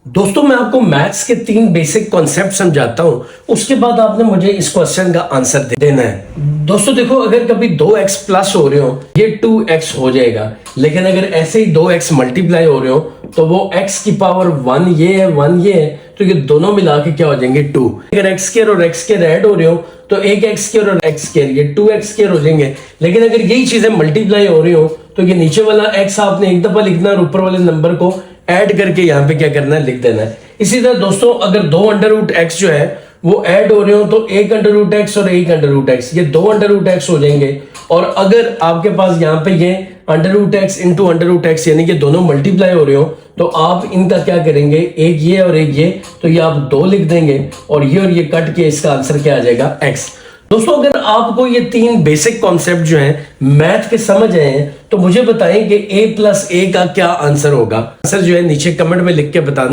दोस्तों मैं आपको मैथ्स के 3 बेसिक कॉन्सेप्ट समझाता हूं, उसके बाद आपने मुझे इस क्वेश्चन का आंसर देना है। दोस्तों देखो, अगर कभी 2x प्लस हो रहे हो ये 2x हो जाएगा, लेकिन अगर ऐसे ही 2x मल्टीप्लाई हो रहे हो तो वो x की पावर 1 ये है 1 ये है, तो ये दोनों मिला के क्या हो जाएंगे 2। अगर x स्क्वायर और x स्क्वायर ऐड हो रहे हो तो एक x स्क्वायर और x स्क्वायर ये 2x स्क्वायर हो जाएंगे। लेकिन अगर यही चीजें मल्टीप्लाई हो रही हो तो ये नीचे वाला x आपने एक दफा लिखना और ऊपर वाले नंबर को ऐड करके यहाँ पे क्या करना है, लिख देना है। इसी तरह दोस्तों अगर 2 अंडर रूट एक्स जो है वो ऐड हो रहे हो तो 1 अंडर रूट एक्स और 1 अंडर रूट एक्स ये 2 अंडर रूट एक्स हो जाएंगे। और अगर आपके पास यहाँ पे ये under root X into under root X यानी कि दोनों मल्टीप्लाई हो रहे हो तो आप इनका क्या करेंगे, एक ये और एक ये, तो ये आप 2 लिख देंगे और ये कट के इसका आंसर क्या आ जाएगा x। दोस्तों अगर आपको ये 3 बेसिक कॉन्सेप्ट जो हैं मैथ के समझ आए हैं तो मुझे बताएं कि a प्लस a का क्या आंसर होगा। आंसर जो है नीचे कमेंट में लिख के बताना।